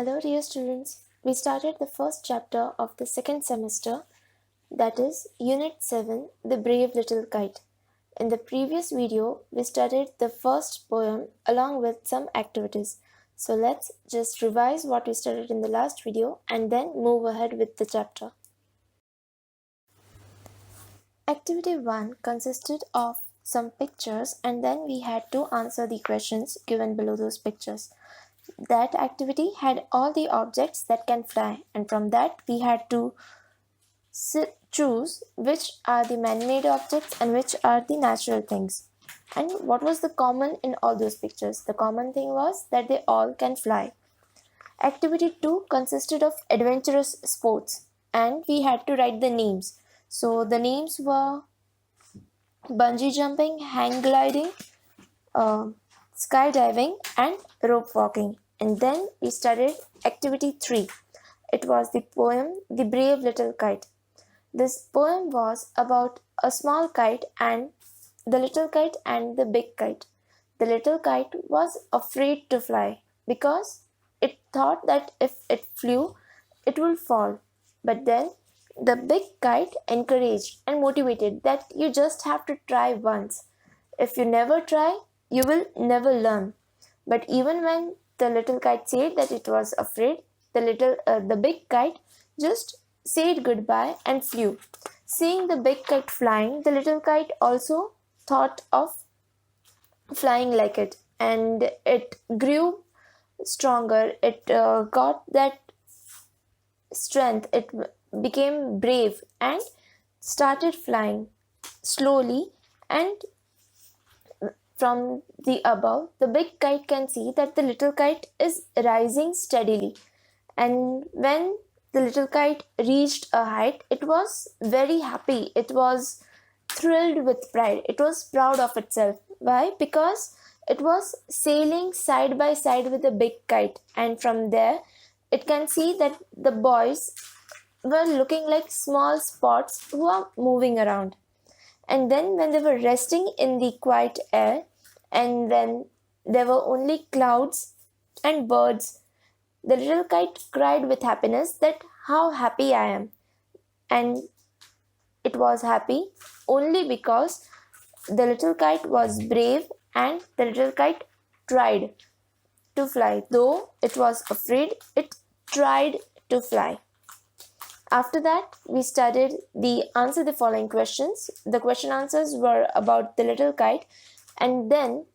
Hello dear students, we started the first chapter of the second semester, that is Unit 7, The Brave Little Kite. In the previous video, we studied the first poem along with some activities. So let's just revise what we studied in the last video and then move ahead with the chapter. Activity 1 consisted of some pictures and then we had to answer the questions given below those pictures. That activity had all the objects that can fly, and from that we had to choose which are the man-made objects and which are the natural things. And what was the common in all those pictures? The common thing was that they all can fly. Activity 2 consisted of adventurous sports and we had to write the names. So the names were bungee jumping, hang gliding, skydiving and rope walking. And then we studied activity 3. It was the poem The Brave Little Kite. This poem was about a small kite and the little kite and the big kite. The little kite was afraid to fly because it thought that if it flew, it would fall. But then the big kite encouraged and motivated that you just have to try once. If you never try, you will never learn. But even when the little kite said that it was afraid, the big kite just said goodbye and flew. Seeing the big kite flying, the little kite also thought of flying like it, and it grew stronger. It got that strength. It became brave and started flying slowly, and from the above, the big kite can see that the little kite is rising steadily. And when the little kite reached a height, it was very happy. It was thrilled with pride. It was proud of itself. Why? Because it was sailing side by side with the big kite. And from there, it can see that the boys were looking like small spots who are moving around. And then when they were resting in the quiet air, and when there were only clouds and birds, the little kite cried with happiness that how happy I am. And it was happy only because the little kite was brave and the little kite tried to fly. Though it was afraid, it tried to fly. After that, we studied the answer the following questions. The question answers were about the little kite, and then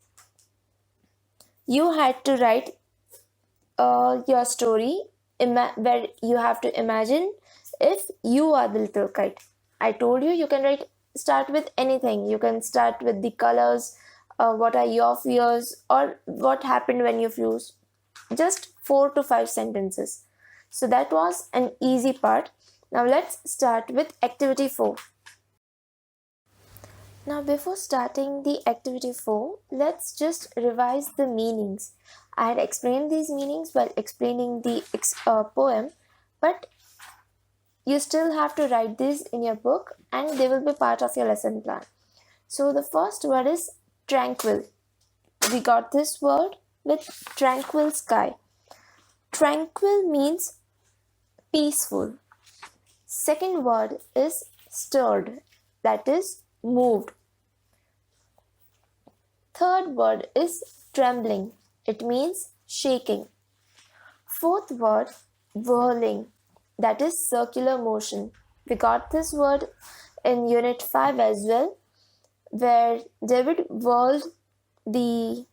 you had to write your story where you have to imagine if you are the little kite. I told you you can start with anything. You can start with the colors, what are your fears, or what happened when you flew. Just 4 to 5 sentences. So that was an easy part. Now let's start with activity 4. Now before starting the activity 4, let's just revise the meanings. I had explained these meanings while explaining the poem, but you still have to write these in your book and they will be part of your lesson plan. So the first word is tranquil. We got this word with tranquil sky. Tranquil means peaceful. Second word is stirred, that is moved. Third word is trembling. It means shaking. Fourth word, whirling, that is circular motion. We got this word in Unit 5 as well, where David whirled the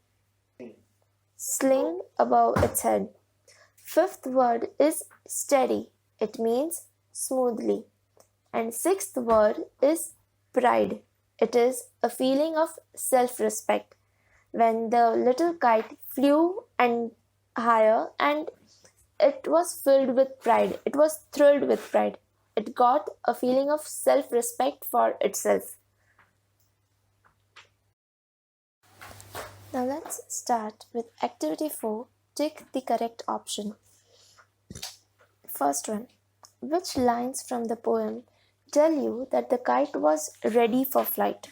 sling above its head. Fifth word is steady. It means smoothly. And sixth word is pride. It is a feeling of self-respect. When the little kite flew and higher and it was filled with pride. It was thrilled with pride. It got a feeling of self-respect for itself. Now let's start with activity 4. Tick the correct option. First one. Which lines from the poem tell you that the kite was ready for flight?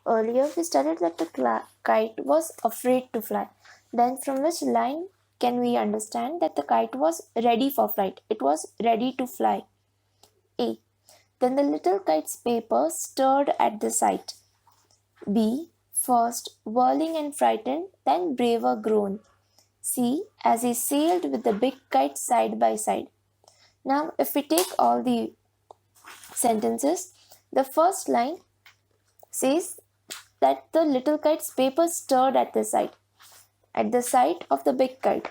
Earlier we studied that the kite was afraid to fly. Then from which line can we understand that the kite was ready for flight? It was ready to fly. A. Then the little kite's paper stirred at the sight. B. First whirling and frightened, then braver grown. C. As he sailed with the big kite side by side. Now, if we take all the sentences, the first line says that the little kite's paper stirred at the sight of the big kite.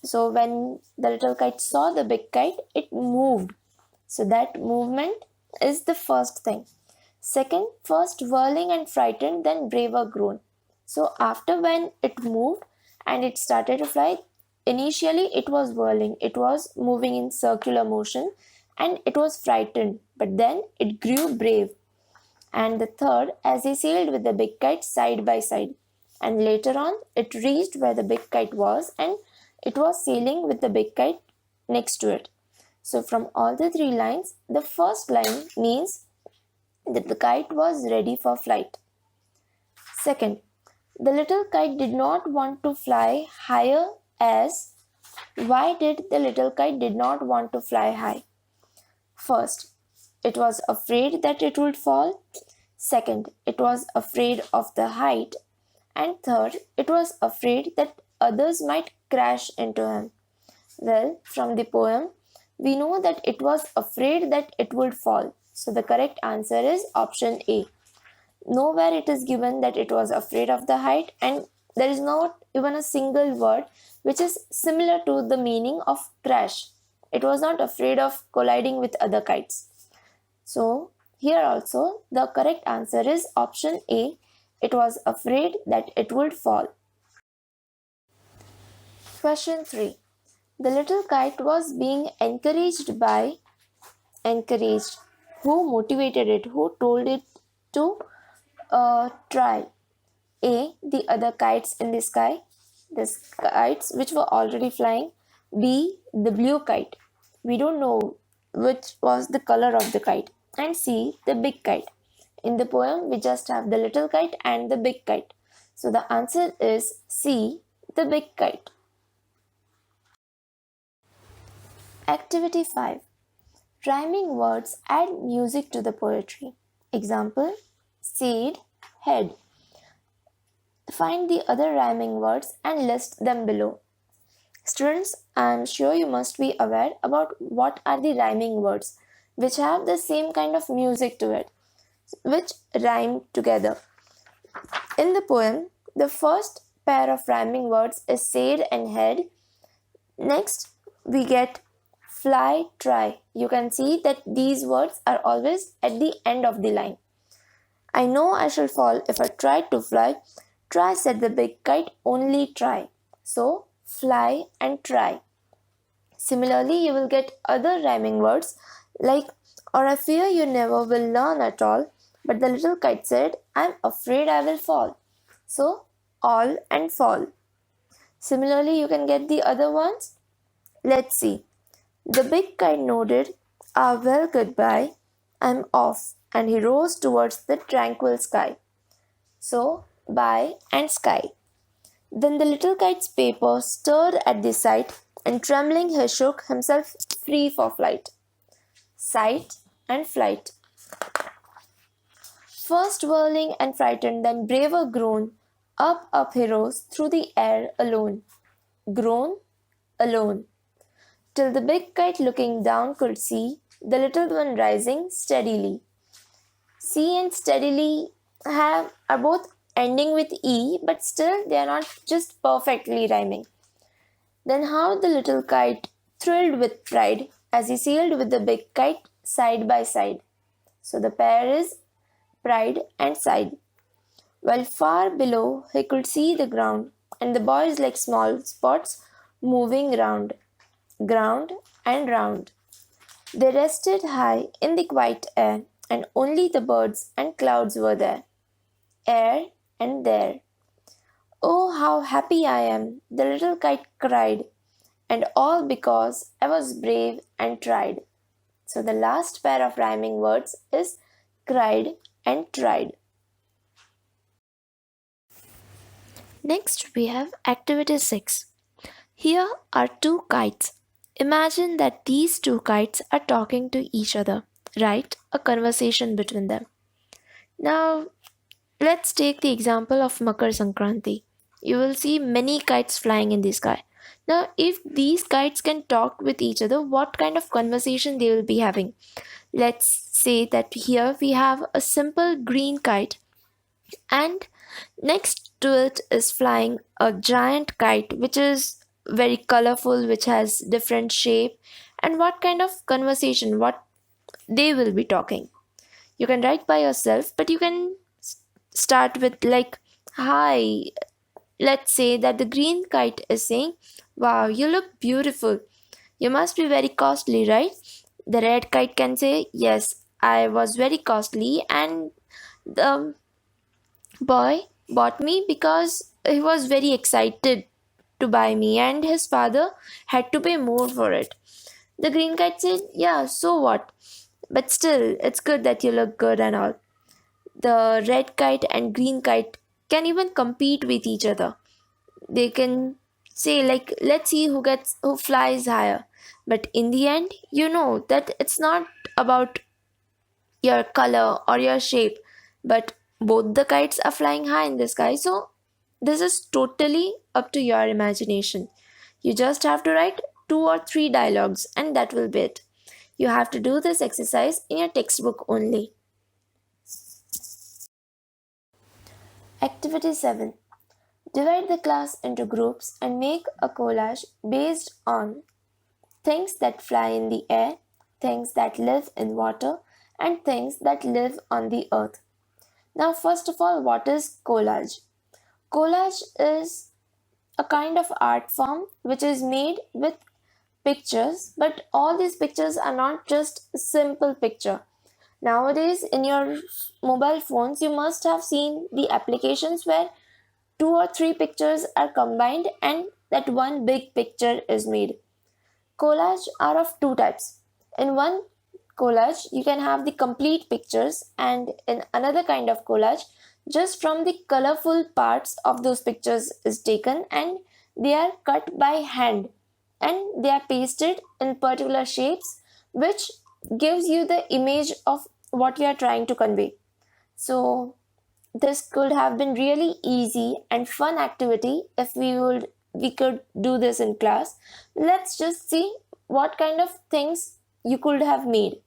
So when the little kite saw the big kite, it moved. So that movement is the first thing. Second, first whirling and frightened, then braver grown. So after when it moved and it started to fly, initially it was whirling, it was moving in circular motion and it was frightened, but then it grew brave. And the third, as he sailed with the big kite side by side. And later on, it reached where the big kite was and it was sailing with the big kite next to it. So from all the three lines, the first line means that the kite was ready for flight. Second, the little kite did not want to fly higher as. Why did the little kite did not want to fly high? First, it was afraid that it would fall. Second, it was afraid of the height. And third, it was afraid that others might crash into him. Well, from the poem, we know that it was afraid that it would fall. So the correct answer is option A. Nowhere it is given that it was afraid of the height, and there is not even a single word which is similar to the meaning of crash. It was not afraid of colliding with other kites. So here also the correct answer is option A. It was afraid that it would fall. Question 3. The little kite was being encouraged. Who motivated it? Who told it to try? A. The other kites in the sky. The kites which were already flying. B. The blue kite. We don't know which was the color of the kite. And C. The big kite. In the poem, we just have the little kite and the big kite. So the answer is C. The big kite. Activity 5. Rhyming words add music to the poetry. Example, seed, head. Find the other rhyming words and list them below. Students, I am sure you must be aware about what are the rhyming words which have the same kind of music to it, which rhyme together. In the poem, the first pair of rhyming words is seed and head. Next, we get fly, try. You can see that these words are always at the end of the line. I know I shall fall if I try to fly. Try, said the big kite, only try. So, fly and try. Similarly, you will get other rhyming words like, or I fear you never will learn at all. But the little kite said, I'm afraid I will fall. So, all and fall. Similarly, you can get the other ones. Let's see. The big kite nodded, well, goodbye, I'm off, and he rose towards the tranquil sky. So, bye and sky. Then the little kite's paper stirred at the sight, and trembling he shook himself free for flight. Sight and flight. First whirling and frightened, then braver grown, up he rose through the air alone. Grown, alone. Till the big kite looking down could see the little one rising steadily. See and steadily are both ending with E, but still they are not just perfectly rhyming. Then how the little kite thrilled with pride as he sailed with the big kite side by side. So the pair is pride and side. While far below he could see the ground and the boys like small spots moving round and round. They rested high in the quiet air, and only the birds and clouds were there. Air and there. Oh, how happy I am, the little kite cried, and all because I was brave and tried. So the last pair of rhyming words is cried and tried. Next we have activity 6. Here are two kites. Imagine that these two kites are talking to each other. Write a conversation between them. Now, let's take the example of Makar Sankranti. You will see many kites flying in the sky. Now, if these kites can talk with each other, what kind of conversation they will be having? Let's say that here we have a simple green kite, and next to it is flying a giant kite which is very colorful, which has different shape. And what kind of conversation, what they will be talking, you can write by yourself, but you can start with like, hi. Let's say that the green kite is saying, wow, you look beautiful, you must be very costly, right? The red kite can say, yes, I was very costly, and the boy bought me because he was very excited to buy me, and his father had to pay more for it. The green kite said, yeah, so what? But still, it's good that you look good and all. The red kite and green kite can even compete with each other. They can say, like, let's see who flies higher. But in the end, you know that it's not about your color or your shape, but both the kites are flying high in the sky. So this is totally up to your imagination. You just have to write 2 or 3 dialogues, and that will be it. You have to do this exercise in your textbook only. Activity 7. Divide the class into groups and make a collage based on things that fly in the air, things that live in water, and things that live on the earth. Now, first of all, what is collage? Collage is a kind of art form which is made with pictures, but all these pictures are not just a simple picture. Nowadays, in your mobile phones, you must have seen the applications where 2 or 3 pictures are combined and that one big picture is made. Collage are of 2 types. In one collage, you can have the complete pictures, and in another kind of collage, just from the colorful parts of those pictures is taken, and they are cut by hand and they are pasted in particular shapes, which gives you the image of what you are trying to convey. So this could have been really easy and fun activity if we could do this in class. Let's just see what kind of things you could have made.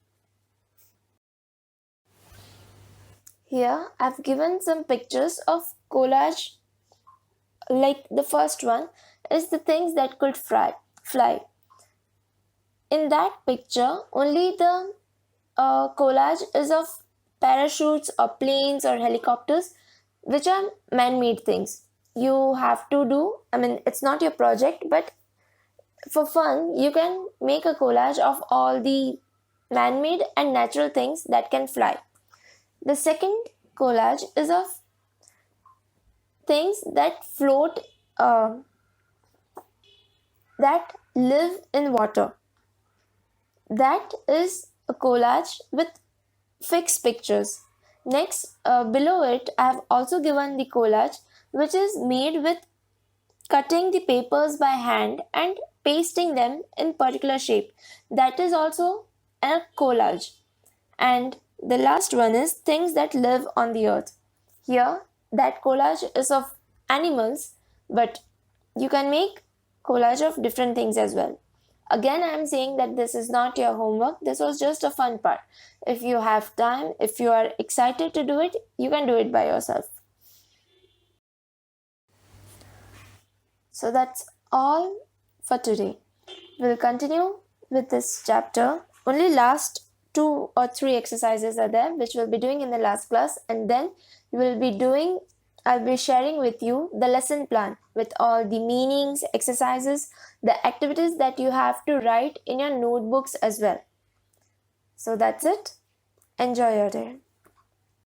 Here I've given some pictures of collage. Like the first one is the things that could fly. In that picture, only the collage is of parachutes or planes or helicopters, which are man-made things. You have to do, it's not your project, but for fun, you can make a collage of all the man-made and natural things that can fly. The second collage is of things that float, that live in water. That is a collage with fixed pictures. Next, below it, I have also given the collage which is made with cutting the papers by hand and pasting them in particular shape. That is also a collage. And the last one is things that live on the earth. Here, that collage is of animals, but you can make collage of different things as well. Again, I am saying that this is not your homework. This was just a fun part. If you have time, if you are excited to do it, you can do it by yourself. So that's all for today. We'll continue with this chapter. Only last 2 or 3 exercises are there, which we'll be doing in the last class, and then I'll be sharing with you the lesson plan with all the meanings, exercises, the activities that you have to write in your notebooks as well. So that's it. Enjoy your day.